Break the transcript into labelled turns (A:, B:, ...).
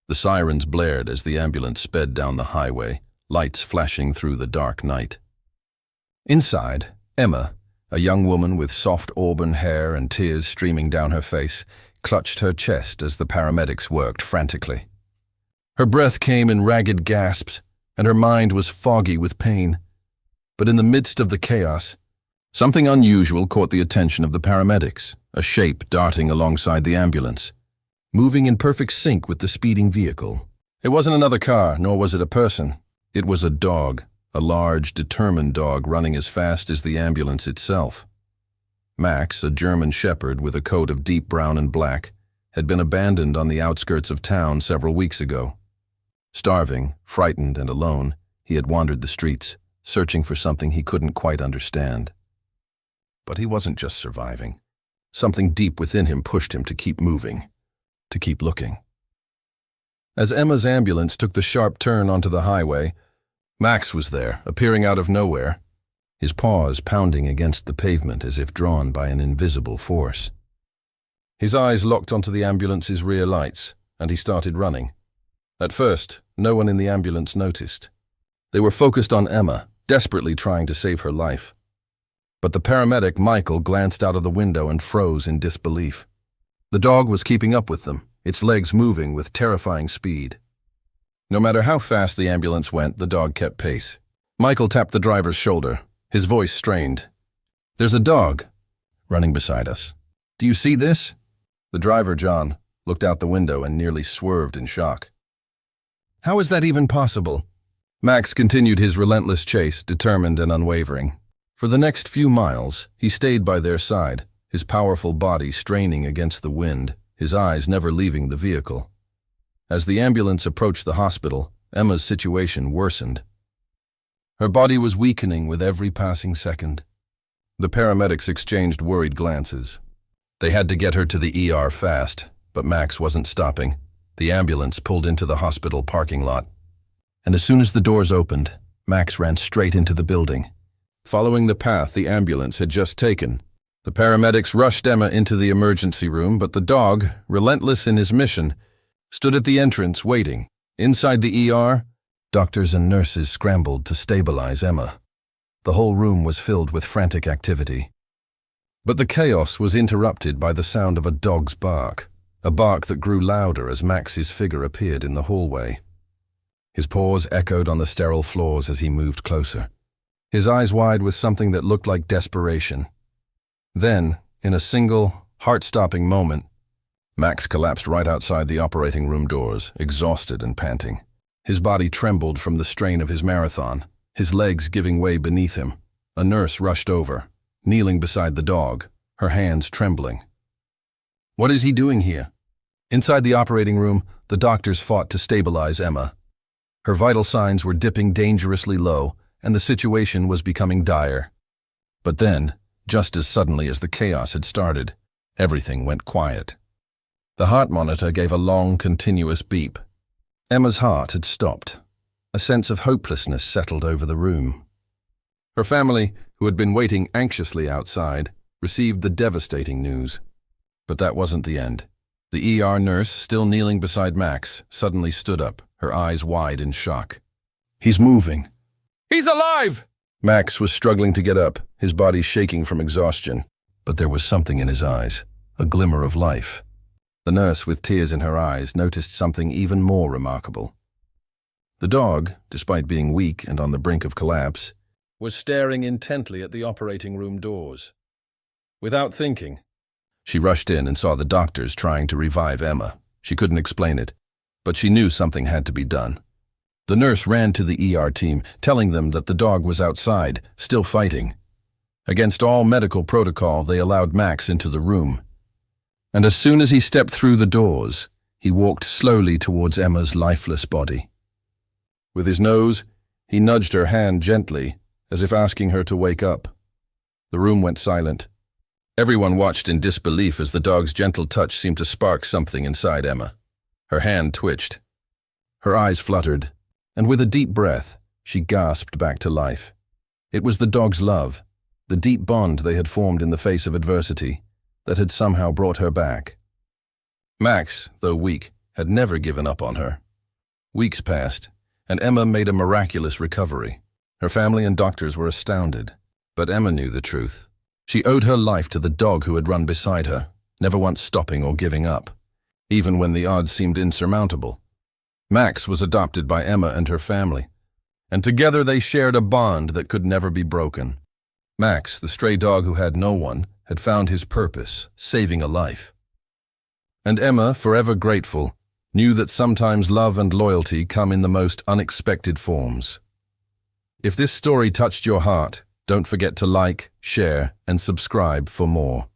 A: The sirens blared as the ambulance sped down the highway, lights flashing through the dark night. Inside, Emma, a young woman with soft auburn hair and tears streaming down her face, clutched her chest as the paramedics worked frantically. Her breath came in ragged gasps, and her mind was foggy with pain. But in the midst of the chaos, something unusual caught the attention of the paramedics, a shape darting alongside the ambulance, moving in perfect sync with the speeding vehicle. It wasn't another car, nor was it a person. It was a dog, a large, determined dog running as fast as the ambulance itself. Max, a German shepherd with a coat of deep brown and black, had been abandoned on the outskirts of town several weeks ago. Starving, frightened, and alone, he had wandered the streets, searching for something he couldn't quite understand. But he wasn't just surviving. Something deep within him pushed him to keep moving, to keep looking. As Emma's ambulance took the sharp turn onto the highway, Max was there, appearing out of nowhere, his paws pounding against the pavement as if drawn by an invisible force. His eyes locked onto the ambulance's rear lights, and he started running. At first, no one in the ambulance noticed. They were focused on Emma, desperately trying to save her life. But the paramedic, Michael, glanced out of the window and froze in disbelief. The dog was keeping up with them, its legs moving with terrifying speed. No matter how fast the ambulance went, the dog kept pace. Michael tapped the driver's shoulder, his voice strained. "There's a dog running beside us. Do you see this?" The driver, John, looked out the window and nearly swerved in shock. "How is that even possible?" Max continued his relentless chase, determined and unwavering. For the next few miles, he stayed by their side, his powerful body straining against the wind, his eyes never leaving the vehicle. As the ambulance approached the hospital, Emma's situation worsened. Her body was weakening with every passing second. The paramedics exchanged worried glances. They had to get her to the ER fast, but Max wasn't stopping. The ambulance pulled into the hospital parking lot. And as soon as the doors opened, Max ran straight into the building. Following the path the ambulance had just taken, the paramedics rushed Emma into the emergency room, but the dog, relentless in his mission, stood at the entrance waiting. Inside the ER, doctors and nurses scrambled to stabilize Emma. The whole room was filled with frantic activity. But the chaos was interrupted by the sound of a dog's bark, a bark that grew louder as Max's figure appeared in the hallway. His paws echoed on the sterile floors as he moved closer, his eyes wide with something that looked like desperation. Then, in a single, heart-stopping moment, Max collapsed right outside the operating room doors, exhausted and panting. His body trembled from the strain of his marathon, his legs giving way beneath him. A nurse rushed over, kneeling beside the dog, her hands trembling. "What is he doing here?" Inside the operating room, the doctors fought to stabilize Emma. Her vital signs were dipping dangerously low, and the situation was becoming dire. But then, just as suddenly as the chaos had started, everything went quiet. The heart monitor gave a long, continuous beep. Emma's heart had stopped. A sense of hopelessness settled over the room. Her family, who had been waiting anxiously outside, received the devastating news. But that wasn't the end. The ER nurse, still kneeling beside Max, suddenly stood up, her eyes wide in shock. "He's moving." "He's alive!" Max was struggling to get up, his body shaking from exhaustion. But there was something in his eyes, a glimmer of life. The nurse, with tears in her eyes, noticed something even more remarkable. The dog, despite being weak and on the brink of collapse, was staring intently at the operating room doors. Without thinking, she rushed in and saw the doctors trying to revive Emma. She couldn't explain it, but she knew something had to be done. The nurse ran to the ER team, telling them that the dog was outside, still fighting. Against all medical protocol, they allowed Max into the room. And as soon as he stepped through the doors, he walked slowly towards Emma's lifeless body. With his nose, he nudged her hand gently, as if asking her to wake up. The room went silent. Everyone watched in disbelief as the dog's gentle touch seemed to spark something inside Emma. Her hand twitched. Her eyes fluttered, and with a deep breath, she gasped back to life. It was the dog's love, the deep bond they had formed in the face of adversity, that had somehow brought her back. Max, though weak, had never given up on her. Weeks passed, and Emma made a miraculous recovery. Her family and doctors were astounded. But Emma knew the truth. She owed her life to the dog who had run beside her, never once stopping or giving up, even when the odds seemed insurmountable. Max was adopted by Emma and her family, and together they shared a bond that could never be broken. Max, the stray dog who had no one, had found his purpose, saving a life. And Emma, forever grateful, knew that sometimes love and loyalty come in the most unexpected forms. If this story touched your heart, don't forget to like, share, and subscribe for more.